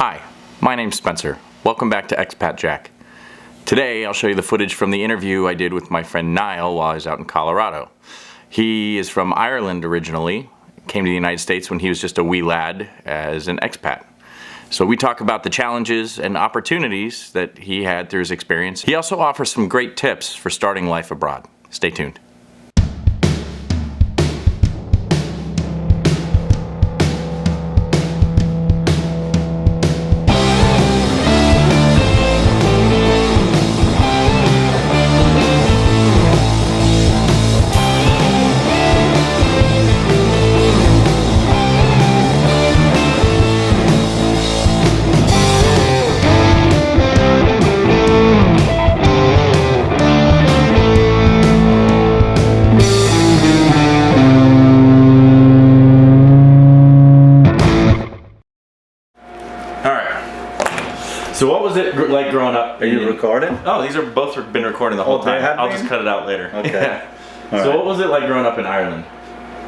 Hi, my name's Spencer. Welcome back to xPat Jack. Today I'll show you the footage from the interview I did with my friend Niall while I was out in Colorado. He is from Ireland originally, came to the United States when he was just a wee lad as an expat. So we talk about the challenges and opportunities that he had through his experience. He also offers some great tips for starting life abroad. Stay tuned. So what was it like growing up? Are you recording? Oh, these are both been recording the whole time. I'll just cut it out later. Okay. Yeah. So what was it like growing up in Ireland?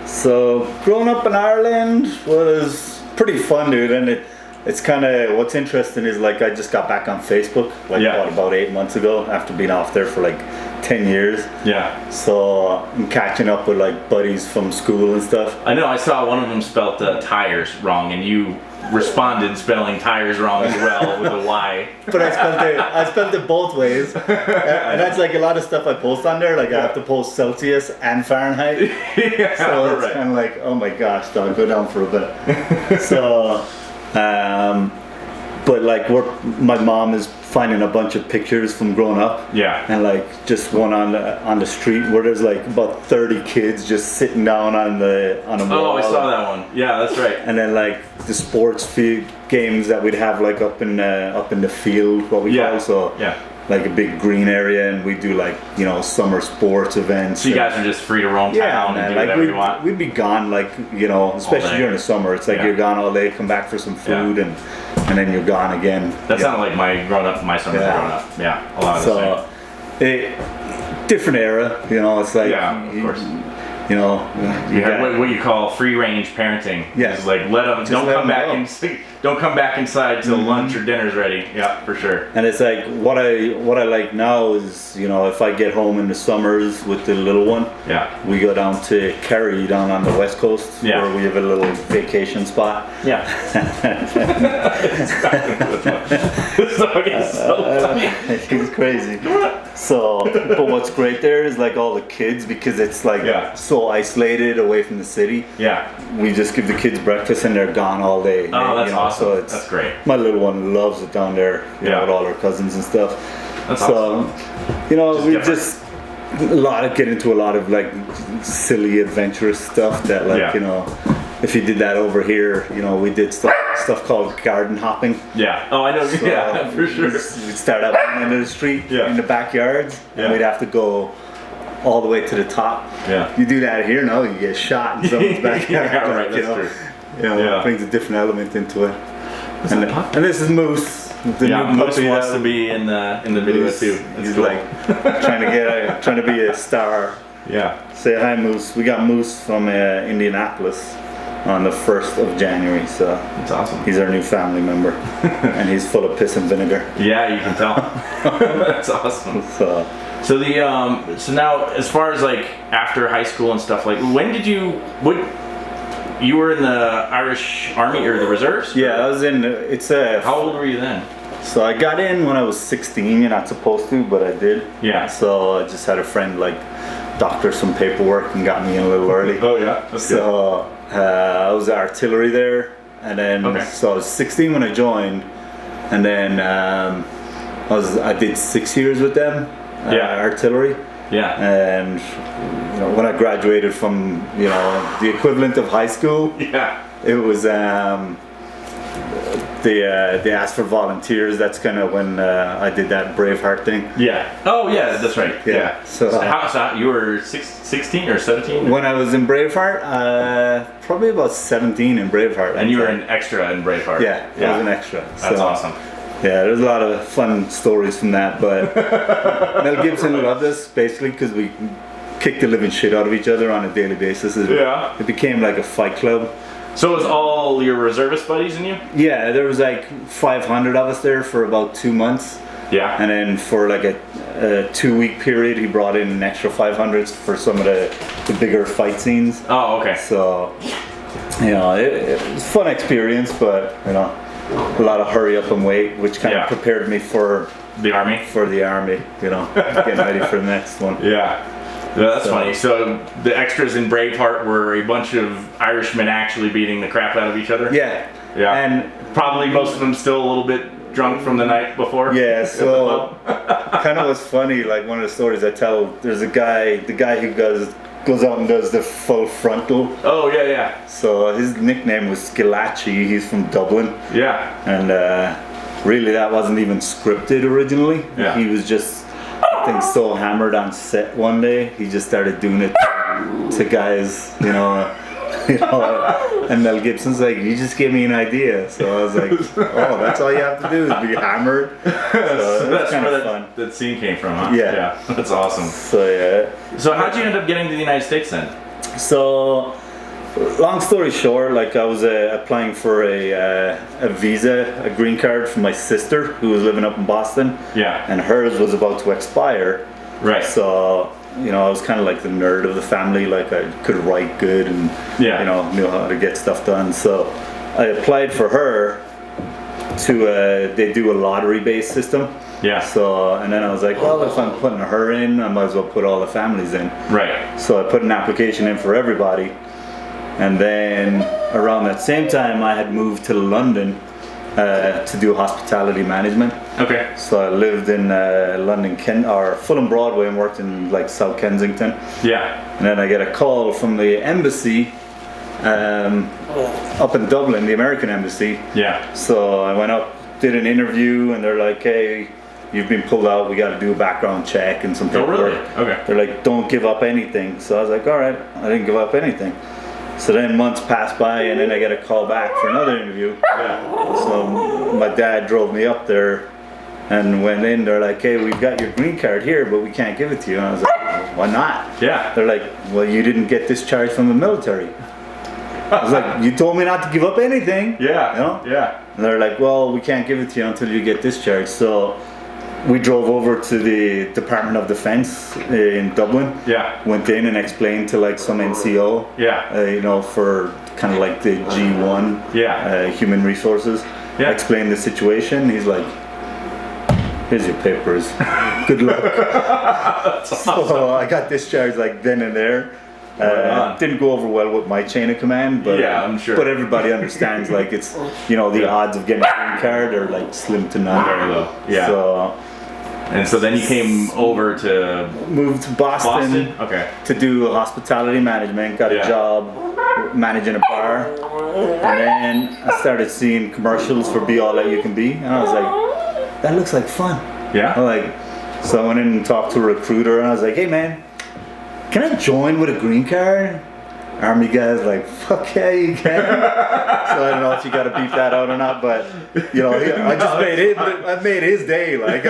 So growing up in Ireland was pretty fun, dude. And it's kind of, what's interesting is like I just got back on Facebook about 8 months ago after being off there for like 10 years. Yeah. So I'm catching up with like buddies from school and stuff. I know, I saw one of them spelled tires wrong and you responded spelling tires wrong as well with a Y. But I spelled it both ways. And that's like a lot of stuff I post on there. Like I have to post Celsius and Fahrenheit. Yeah, so it's kind of like, oh my gosh, I'll go down for a bit. So, but like my mom is finding a bunch of pictures from growing up. Yeah. And like just one on the street where there's like about 30 kids just sitting down on a wall. Oh, I saw that one. Yeah, that's right. And then like the sports field games that we'd have like up in the field, what we call. So like a big green area, and we do like, you know, summer sports events. So you guys are just free to roam town and do like whatever you want? We'd be gone, like, you know, especially during the summer. It's like you're gone all day, come back for some food, and then you're gone again. That sounded like my summers growing up. Yeah, a lot of the same. Different era, you know, it's like, of course. You know, you have what you call free range parenting. Yeah, it's like don't come back inside till lunch or dinner's ready. Yeah, for sure. And it's like what I like now is, you know, if I get home in the summers with the little one, we go down to Kerry down on the west coast where we have a little vacation spot. Yeah. This dog is so funny. He's crazy. So, but what's great there is like all the kids, because it's like so isolated away from the city. Yeah. We just give the kids breakfast and they're gone all day. Oh, that's awesome. So that's great. My little one loves it down there, you know, with all her cousins and stuff. That's awesome. You know, we just get into a lot of like silly adventurous stuff that like, you know, if you did that over here, you know, we did stuff called garden hopping. Yeah. Oh, I know. So yeah, for sure. We'd start out in the street in the backyards, and we'd have to go all the way to the top. Yeah. You do that here, no, you get shot in someone's backyard. Right. That's true. You know, it brings a different element into it. And this is Moose. The new Moose wants to be in the video too. He's cool. Like trying to be a star. Yeah. Say hi, Moose. We got Moose from Indianapolis on the 1st of January, so that's awesome. He's our new family member, and he's full of piss and vinegar. Yeah, you can tell. That's awesome. So now, as far as like after high school and stuff, like when did you were in the Irish Army or the reserves? Yeah, I was in. How old were you then? So I got in when I was 16. You're not supposed to, but I did. Yeah. So I just had a friend like doctor some paperwork and got me in a little early. Oh yeah, that's good. So I was artillery there, and then so I was 16 when I joined, and then I did 6 years with them. Artillery. Yeah. And you know, when I graduated from, you know, the equivalent of high school, it was they asked for volunteers. That's kind of when I did that Braveheart thing. Yeah. Oh yeah, that's right. Yeah. So you were 16 or 17? When I was in Braveheart, probably about 17 in Braveheart. And you were an extra in Braveheart. Yeah, I was an extra. That's awesome. Yeah, there's a lot of fun stories from that, but Mel Gibson loved us basically because we kicked the living shit out of each other on a daily basis. It became like a fight club. So it was all your reservist buddies and you? Yeah, there was like 500 of us there for about 2 months. Yeah. And then for like a 2-week period, he brought in an extra 500 for some of the bigger fight scenes. Oh, okay. So, you know, it was a fun experience, but, you know, a lot of hurry up and wait, which kind of prepared me for the army. For the army, you know, getting ready for the next one. Yeah. That's funny. So the extras in Braveheart were a bunch of Irishmen actually beating the crap out of each other? Yeah. Yeah. And probably most of them still a little bit drunk from the night before? Yeah, so kind of was funny, like one of the stories I tell, there's the guy who goes out and does the full frontal. Oh, yeah, yeah. So his nickname was Scalacci, he's from Dublin. Yeah. And really that wasn't even scripted originally. Yeah. He was just, I think, so hammered on set one day, he just started doing it to guys, you know, and Mel Gibson's like, you just gave me an idea. So I was like, oh, that's all you have to do is be hammered. So that's kind where of fun. that scene came from, huh? Yeah. That's awesome. So yeah. So how'd you end up getting to the United States then? So, long story short, like I was applying for a visa, a green card for my sister who was living up in Boston. Yeah. And hers was about to expire. Right. So, you know, I was kind of like the nerd of the family, like I could write good and, you know, knew how to get stuff done. So I applied for her to, they do a lottery-based system. Yeah. So, and then I was like, well, if I'm putting her in, I might as well put all the families in. Right. So I put an application in for everybody. And then around that same time, I had moved to London to do hospitality management. Okay. So I lived in London, or Fulham Broadway, and worked in like South Kensington. Yeah. And then I get a call from the embassy up in Dublin, the American embassy. Yeah. So I went up, did an interview, and they're like, hey, you've been pulled out, we got to do a background check and some paperwork. Oh, really? Okay. They're like, don't give up anything. So I was like, all right, I didn't give up anything. So then months passed by, and then I get a call back for another interview. Yeah. So my dad drove me up there and went in. They're like, hey, we've got your green card here, but we can't give it to you. And I was like, well, why not? Yeah. They're like, well, you didn't get discharged from the military. I was like, you told me not to give up anything. Yeah. You know? Yeah. And they're like, well, we can't give it to you until you get discharged. So we drove over to the Department of Defense in Dublin. Yeah. Went in and explained to like some NCO. Yeah. You know, for kind of like the G1. Yeah. Human resources. Yeah. I explained the situation. He's like, here's your papers. Good luck. That's awesome. So I got discharged like then and there. Didn't go over well with my chain of command, but yeah, I'm sure. But everybody understands like it's, you know, the odds of getting a green card are like slim to none. Very low. Yeah. So then you came over to moved to Boston, Okay. to do hospitality management. Got a job managing a bar, and then I started seeing commercials for Be All That You Can Be, and I was like, that looks like fun. Yeah. So I went in and talked to a recruiter, and I was like, hey man, can I join with a green card? Army guy's like, fuck yeah, you can. So I don't know if you got to beep that out or not, but you know, I made his day. Like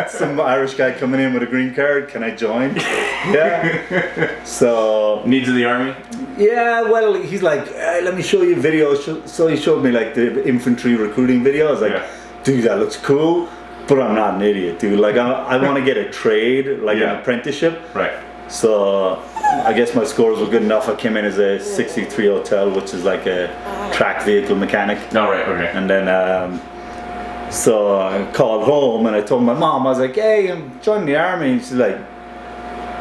some Irish guy coming in with a green card, can I join? Yeah. So needs of the army. Yeah, well, he's like, hey, let me show you videos. So he showed me like the infantry recruiting video. I was like, dude, that looks cool, but I'm not an idiot, dude. Like I want to get a trade, like an apprenticeship. Right. So I guess my scores were good enough. I came in as a 63 hotel, which is like a track vehicle mechanic. Oh, right, okay. And then, so I called home and I told my mom, I was like, hey, I'm joining the army. And she's like,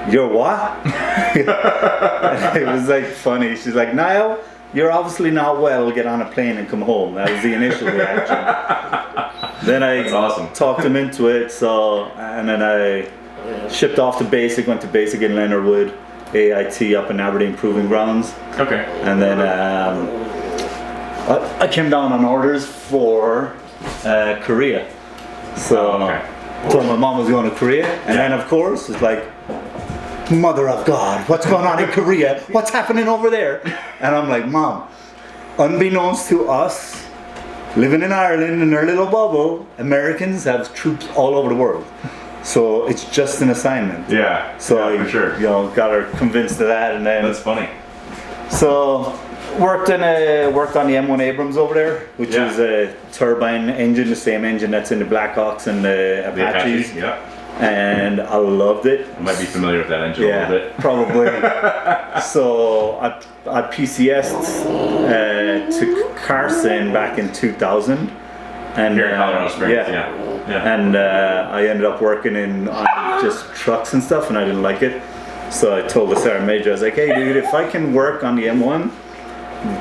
you're what? It was like funny. She's like, Niall, you're obviously not well. Get on a plane and come home. That was the initial reaction. Then I talked him into it. So, and then I shipped off to basic, went to basic in Leonard Wood, AIT up in Aberdeen Proving Grounds. Okay. And then I came down on orders for Korea. So told my mom was going to Korea, and then of course it's like, mother of God, what's going on in Korea? What's happening over there? And I'm like, Mom, unbeknownst to us, living in Ireland in our little bubble, Americans have troops all over the world. So it's just an assignment. Yeah. So for sure. You know, got her convinced of that, and then that's funny. So Worked on the M1 Abrams over there, which is a turbine engine, the same engine that's in the Blackhawks and the Apaches. Yeah. And I loved it. I might be familiar with that engine a little bit. Probably. So I PCS'd to Carson back in 2000. And here in Colorado Springs, yeah. And I ended up working on just trucks and stuff, and I didn't like it. So I told the sergeant major, I was like, hey dude, if I can work on the M1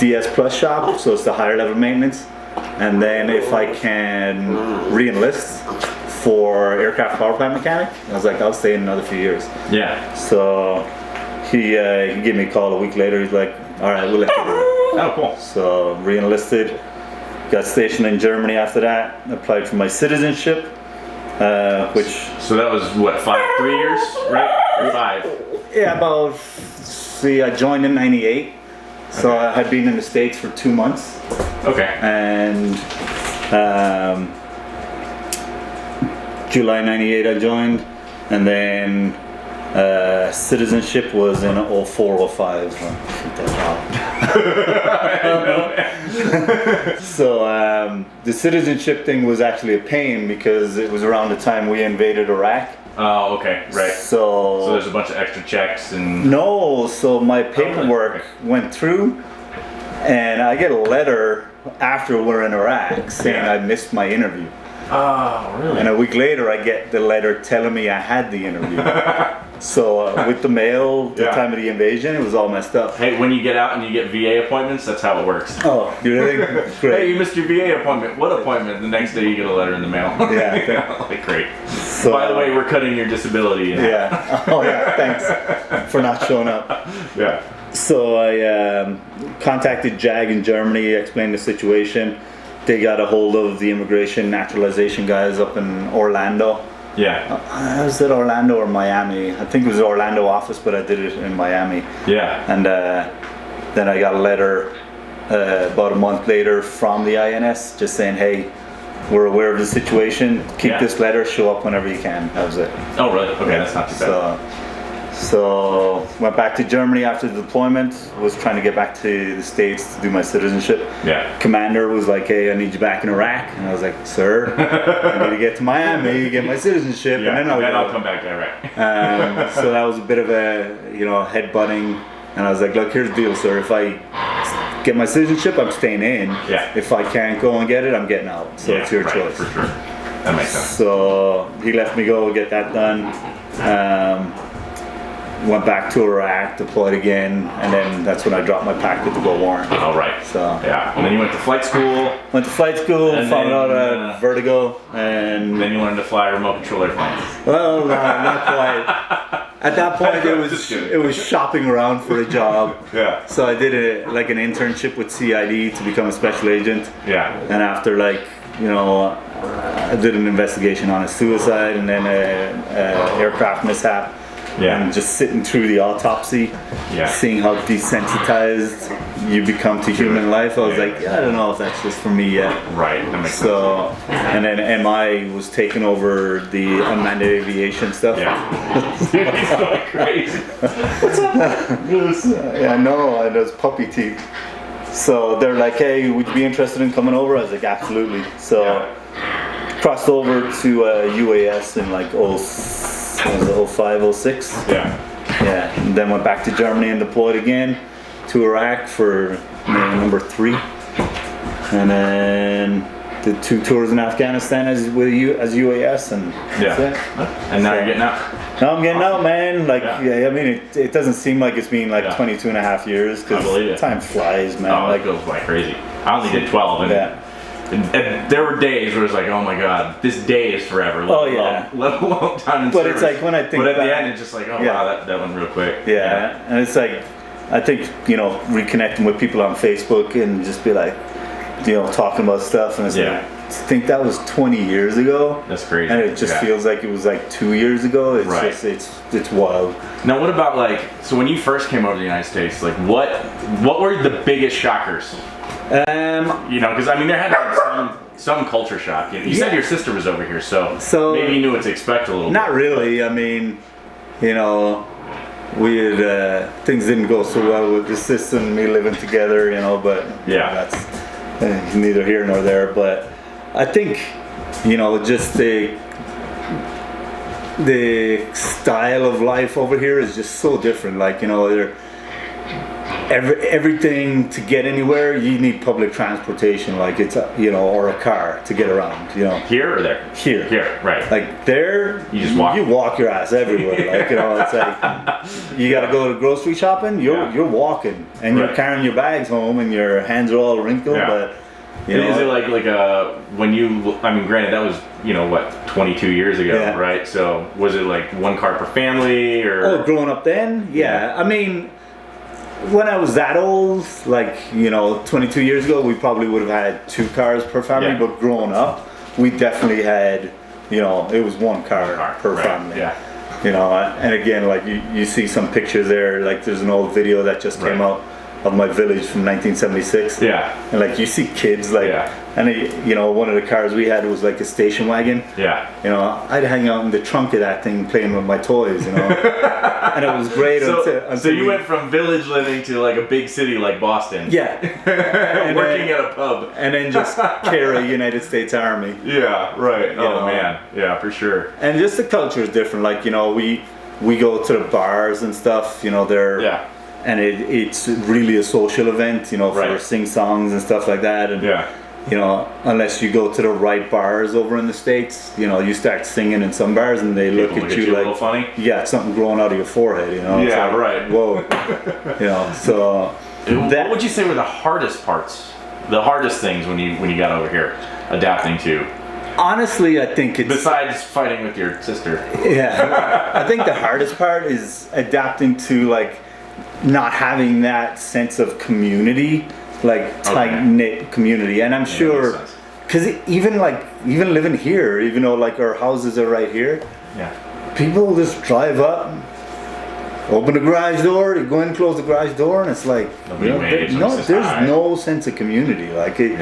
DS Plus shop, so it's the higher level maintenance, and then if I can re-enlist for aircraft power plant mechanic, I was like, I'll stay in another few years. Yeah. So he gave me a call a week later. He's like, all right, we'll let you go. Oh, cool. So re-enlisted, got stationed in Germany after that, applied for my citizenship, which... So that was what, 3 years, right? Or 5? Yeah, about, see, I joined in 98. So I had been in the States for 2 months. Okay. And July 98 I joined, and then citizenship was in 04, 05. So the citizenship thing was actually a pain because it was around the time we invaded Iraq. Oh, okay, right. So there's a bunch of extra checks and... No, so my paperwork went through, and I get a letter after we're in Iraq saying I missed my interview. Oh, really? And a week later, I get the letter telling me I had the interview. So with the mail, the time of the invasion, it was all messed up. Hey, when you get out and you get VA appointments, that's how it works. Oh, you really? Great. Hey, you missed your VA appointment. What appointment? The next day you get a letter in the mail. Yeah. Like, great. So, by the way, we're cutting your disability. Yeah. Oh, yeah. Thanks for not showing up. Yeah. So I contacted JAG in Germany, explained the situation. They got a hold of the immigration naturalization guys up in Orlando. Yeah. Was it Orlando or Miami? I think it was the Orlando office, but I did it in Miami. Yeah. And then I got a letter about a month later from the INS just saying, hey, we're aware of the situation. Keep this letter, show up whenever you can. That was it. Oh, really? Okay, that's not too bad. So went back to Germany after the deployment, was trying to get back to the States to do my citizenship. Yeah. Commander was like, hey, I need you back in Iraq. And I was like, sir, I need to get to Miami, get my citizenship, Yeah, and then I'll come back to Iraq. So that was a bit of a, head-butting. And I was like, look, here's the deal, sir. If I get my citizenship, I'm staying in. Yeah. If I can't go and get it, I'm getting out. So it's your choice. For sure. That makes sense. So he let me go, get that done. Went back to Iraq, deployed again, and then that's when I dropped my packet to go warrant. Oh, right. So yeah, and then you went to flight school. Went to flight school, found out about vertigo, and then you learned to fly remote control airplanes. Well, no, not quite. At that point, it was shopping around for a job. Yeah. So I did an internship with CID to become a special agent. Yeah. And after I did an investigation on a suicide and then a aircraft mishap. Yeah. And just sitting through the autopsy, seeing how desensitized you become to human life, I was like, I don't know if that's just for me yet. Right, that makes sense. And then MI was taking over the unmanned aviation stuff. Yeah. It's going crazy. What's up? Yeah, I know, and those puppy teeth. So they're like, hey, would you be interested in coming over? I was like, absolutely. So crossed over to UAS in like 05, 06. Yeah, and then went back to Germany and deployed again to Iraq for number 3, and then did 2 tours in Afghanistan as UAS, and that's it. And now you're getting out. Now I'm getting out, man. I mean, it doesn't seem like it's been 22 and a half years because time flies, man. Oh, it goes by crazy. I only did 12, and there were days where it's like, oh my god, this day is forever. Let alone time in service. It's like when I think at the end, it's just like, oh wow, that went real quick. Yeah, and it's like, I think, reconnecting with people on Facebook and just be like, talking about stuff, and it's like, I think that was 20 years ago. That's crazy. And it just feels like it was 2 years ago. It's it's wild. Now, what about so when you first came over to the United States, what were the biggest shockers? Because I mean, there had to be some culture shock. You said your sister was over here, so maybe you knew what to expect a little bit. Not really. I mean, we had things didn't go so well with the system, me living together, but that's neither here nor there. But I think, just the style of life over here is just so different. Like, everything to get anywhere, you need public transportation, like it's or a car to get around. Here or there? Here, right. Like there, you just walk. You walk your ass everywhere. Like it's like you got to go to grocery shopping. You're walking and you're carrying your bags home and your hands are all wrinkled. Yeah. But is it like when you? I mean, granted, that was 22 years ago, right? So was it like one car per family or? Oh, growing up then, yeah. I mean, when I was that old, like 22 years ago, we probably would have had 2 cars per family. Yeah. But growing up, we definitely had, it was one car per family. Yeah. And again, like you see some pictures there. Like there's an old video that just came out of my village from 1976. Yeah. And like you see kids like, and one of the cars we had was like a station wagon. Yeah. I'd hang out in the trunk of that thing playing with my toys. And it was great. So you went from village living to like a big city like Boston. Yeah. Working at a pub. And then just carry United States Army. Yeah. Right. Man. Yeah, for sure. And just the culture is different. Like we go to the bars and stuff. They're. Yeah. And it's really a social event, for sing songs and stuff like that. And unless you go to the right bars over in the States, you start singing in some bars and they look at you like, a little funny. You got something growing out of your forehead, Yeah, like, right. Whoa. So. What would you say were the hardest parts? The hardest things when you got over here, adapting to? Honestly, I think it's... Besides fighting with your sister. Yeah. I think the hardest part is adapting to like not having that sense of community, like tight-knit community. And I'm sure, because even living here, even though like our houses are right here, people just drive up, open the garage door, you go in, close the garage door, and it's like, there's no sense of community. Like it,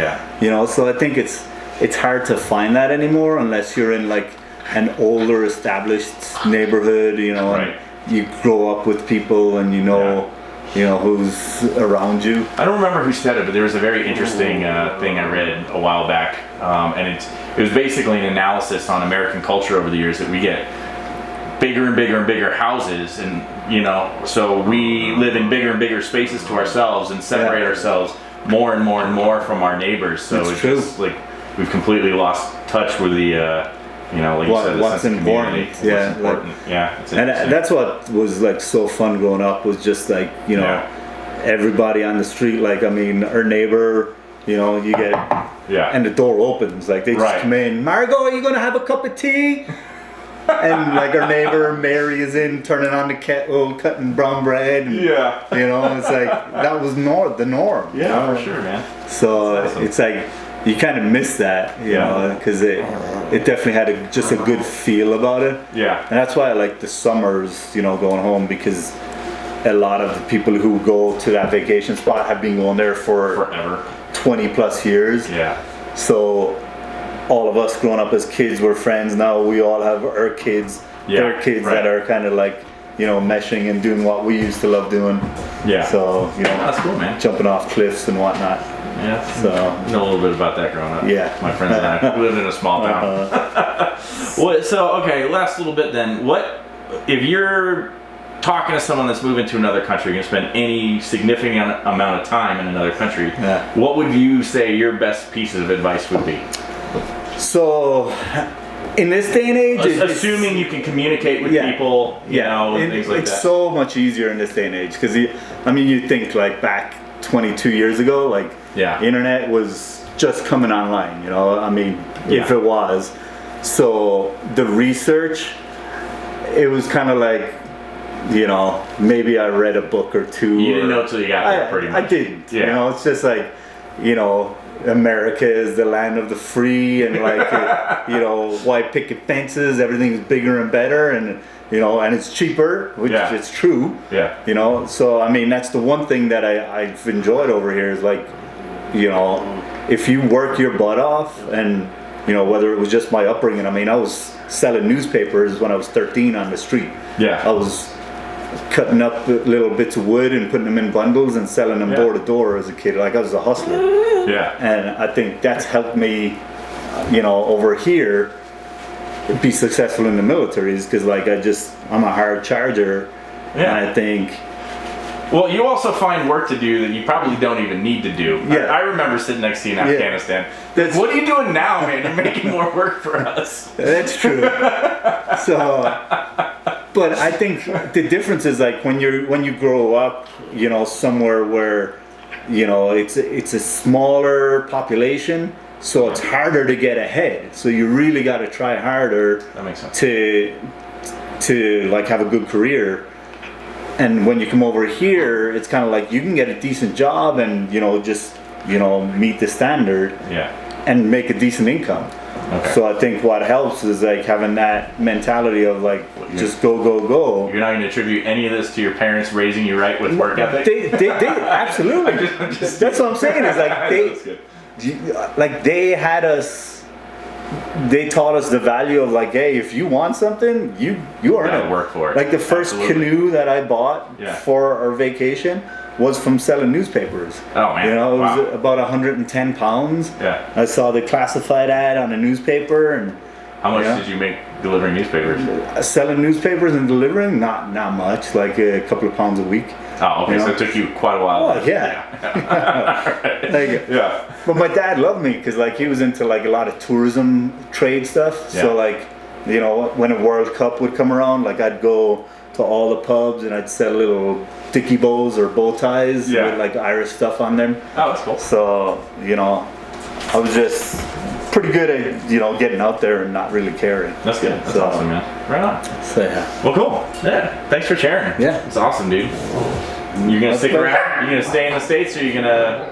so I think it's hard to find that anymore unless you're in like an older established neighborhood, and you grow up with people and who's around you. I don't remember who said it, but there was a very interesting thing I read a while back, and it was basically an analysis on American culture over the years that we get bigger and bigger and bigger houses, and so we live in bigger and bigger spaces to ourselves and separate ourselves more and more and more from our neighbors. So it's just like we've completely lost touch with the like you said, what's important. What's important. And that's what was like so fun growing up, was just like everybody on the street. Like I mean, our neighbor, you get and the door opens, like they just come in. Margot, are you gonna have a cup of tea? And like our neighbor Mary is in, turning on the kettle, cutting brown bread. And, it's like that was the norm. Yeah, for sure, man. So awesome. It's like you kind of miss that, because it definitely had just a good feel about it. Yeah. And that's why I like the summers, going home, because a lot of the people who go to that vacation spot have been going there for forever, 20 plus years. Yeah. So all of us growing up as kids were friends. Now we all have our kids, their kids that are kind of like, meshing and doing what we used to love doing. Yeah. So, that's cool, man. Jumping off cliffs and whatnot. Yeah, so I know a little bit about that growing up. Yeah, my friends and I lived in a small town. Last little bit then. What if you're talking to someone that's moving to another country, going to spend any significant amount of time in another country? Yeah. What would you say your best piece of advice would be? So, in this day and age, assuming you can communicate with people, and things like that. It's so much easier in this day and age, because you think like back 22 years ago, like the internet was just coming online, if it was. So the research, it was kind of like, maybe I read a book or two. You didn't know till you got there, pretty much. I didn't. It's just like, America is the land of the free, and like, white picket fences, everything's bigger and better, and and it's cheaper, which it's true. Yeah. So I mean, that's the one thing that I've enjoyed over here is like, if you work your butt off, and whether it was just my upbringing. I mean, I was selling newspapers when I was 13 on the street. Yeah. I was cutting up little bits of wood and putting them in bundles and selling them door to door as a kid. Like I was a hustler. Yeah. And I think that's helped me, over here be successful in the military is because like I'm a hard charger. Yeah. And I think. Well, you also find work to do that you probably don't even need to do. Yeah. I remember sitting next to you in Afghanistan. What are you doing now, man? You're making more work for us. That's true. But I think the difference is like when you grow up, somewhere where, it's a smaller population, so it's harder to get ahead. So you really got to try harder. That makes sense. To like have a good career. And when you come over here, it's kind of like you can get a decent job and meet the standard. Yeah. And make a decent income. Okay. So I think what helps is like having that mentality of like just go. You're not going to attribute any of this to your parents raising you right with work ethic. They absolutely. That's what I'm saying. Is like they had us. They taught us the value of like, hey, if you want something, you earn it. Work for it. Like the first canoe that I bought for our vacation was from selling newspapers. Oh man! It was about 110 pounds. Yeah. I saw the classified ad on a newspaper, and how much did you make delivering newspapers? Selling newspapers and delivering, not much, like a couple of pounds a week. Oh, okay. So it took you quite a while. Oh yeah. But my dad loved me because like he was into like a lot of tourism trade stuff. Yeah. So like, when a World Cup would come around, like I'd go to all the pubs and I'd sell little dicky bows or bow ties with like Irish stuff on them. Oh, that's cool. So, I was just pretty good at, getting out there and not really caring. That's good. That's awesome, man. Right on. So, yeah. Well, cool. Yeah. Thanks for sharing. Yeah. It's awesome, dude. You're going to stick around? You're going to stay in the States or are you going to...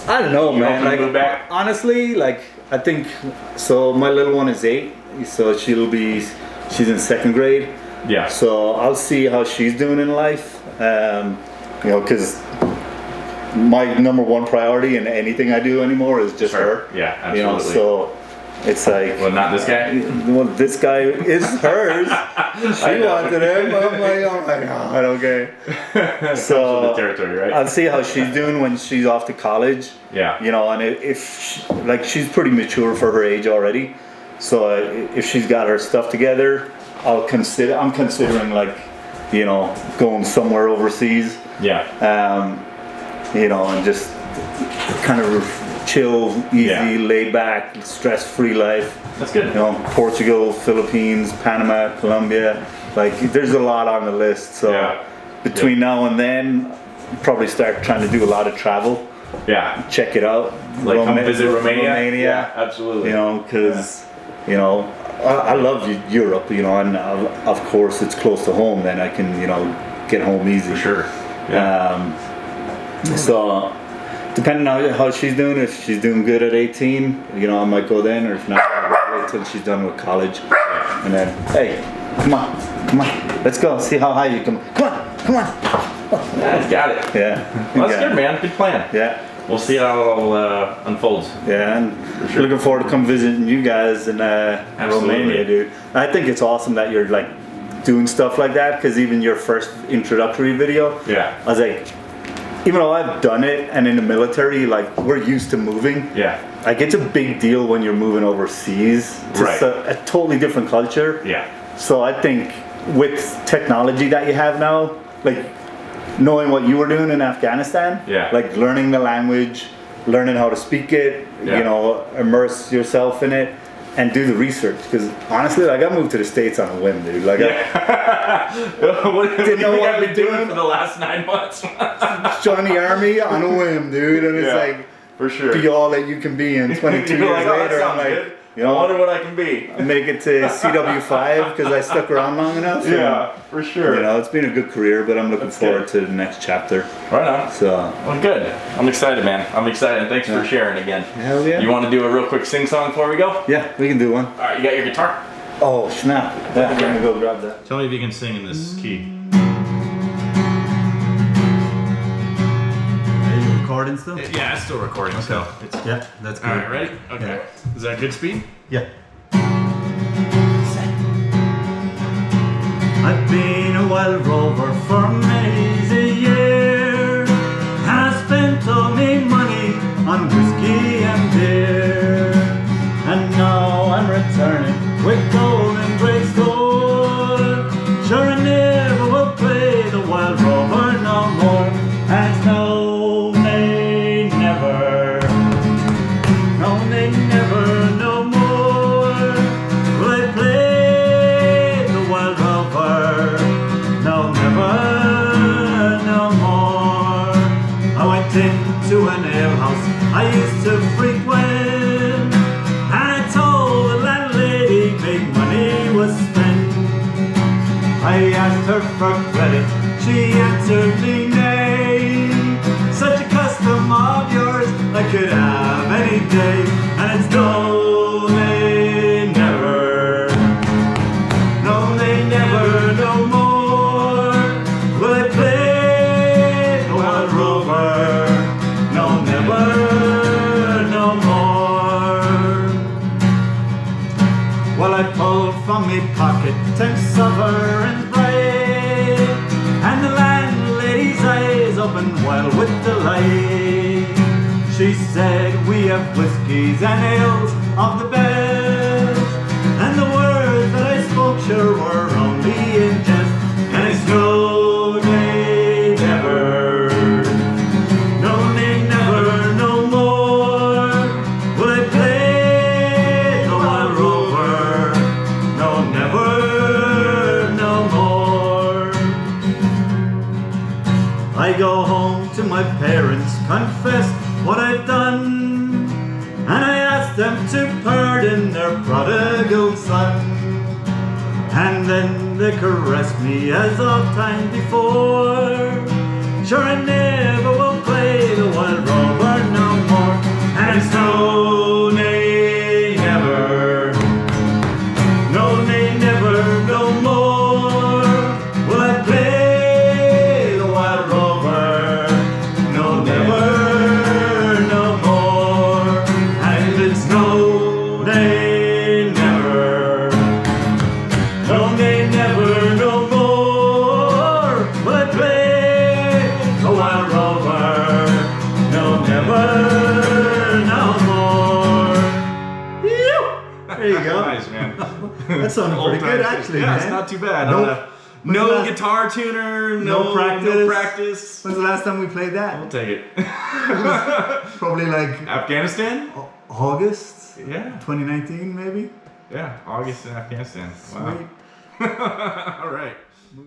I don't know, man. Like, move back? Honestly, like, I think, so my little one is 8, so she's in 2nd grade. Yeah. So I'll see how she's doing in life, because my number one priority in anything I do anymore is just her. Yeah, absolutely. So it's like. Well, not this guy. Well, this guy is hers. She wanted him. I'm like, oh my god, okay. So the territory, right? I'll see how she's doing when she's off to college. Yeah. And if she's pretty mature for her age already, so if she's got her stuff together. I'm considering like, going somewhere overseas. Yeah. And just kind of chill, easy, laid back, stress-free life. That's good. Portugal, Philippines, Panama, Colombia. Like there's a lot on the list. So between now and then, probably start trying to do a lot of travel. Yeah. Check it out. Like come visit Romania. Yeah, absolutely. Because I love Europe, and of course it's close to home. Then I can, get home easy. For sure. Yeah. So, depending on how she's doing, if she's doing good at 18, I might go then, or if not, I'll wait till she's done with college, and then, hey, come on, let's go, see how high you come. Come on. Yeah, got it. Yeah. Well, that's good, man. Good plan. Yeah. We'll see how it all unfolds. Yeah, and looking forward to come visiting you guys in Romania, dude. I think it's awesome that you're like doing stuff like that, because even your first introductory video, I was like, even though I've done it and in the military, like we're used to moving. Yeah. Like it's a big deal when you're moving overseas to a totally different culture. Yeah. So I think with technology that you have now, like knowing what you were doing in Afghanistan, like learning the language, learning how to speak it, immerse yourself in it, and do the research. Because honestly, like I moved to the States on a whim, dude. Like what didn't know what I've been doing for the last 9 months. Join the army on a whim, dude, and it's like for sure be all that you can be. And 22 years like, later, I'm like. Good. I wonder what I can be. Make it to CW5 because I stuck around long enough. Yeah, for sure. It's been a good career, but I'm looking forward to the next chapter. Right on. So, well, good. I'm excited, man. I'm excited. Thanks for sharing again. Hell yeah. You want to do a real quick sing-song before we go? Yeah, we can do one. All right, you got your guitar? Oh, snap. Yeah, I'm gonna go grab that. Tell me if you can sing in this key. Recording still? Yeah, it's still recording. Okay. So that's good. All right, ready? Okay. Yeah. Is that good speed? Yeah. I've been wild rover for many's a year, and I spent all me money on whiskey and beer. And now I'm returning with gold and great store. Sure I never will play the wild rover no more. And it's no, nay, never. No, nay, never, no more will I play the wild rover. No, never, no more. I went into an alehouse I used to frequent, and I told the landlady big money was spent. I asked her for credit, she answered me nay. Such a custom of yours I could have any day. And it's no, nay, never. No, nay, never, no more will I play the wild rover. No, never, no more. Well, I pulled from me pocket 10 sovereigns bright, and the landlady's eyes opened wide with delight. She said, we have whiskies and ales of the best, and the words that I spoke sure were only in jest. And it's no, nay, never. No, nay, never, no more will I play the wild rover. No, never, no more. I go home to my parents, confess what I've done, and I ask them to pardon their prodigal son. And then they caress me as of time before. Sure I never will play the wild rover no more. And it's no, nay, never. No, nay, never, no more will I play the wild rover. No, never, no more. And it's no, nay, never. No, nay, never, no more will I play the wild rover. No, never, no more. Ew. There you go. Nice, man. That sounded pretty good, actually, yeah, man. it's not too bad. Nope. No guitar tuner, no practice. When's the last time we played that? We'll take it. Probably like Afghanistan? August Yeah. 2019, maybe. Yeah, August in Afghanistan. Wow. Sweet. All right.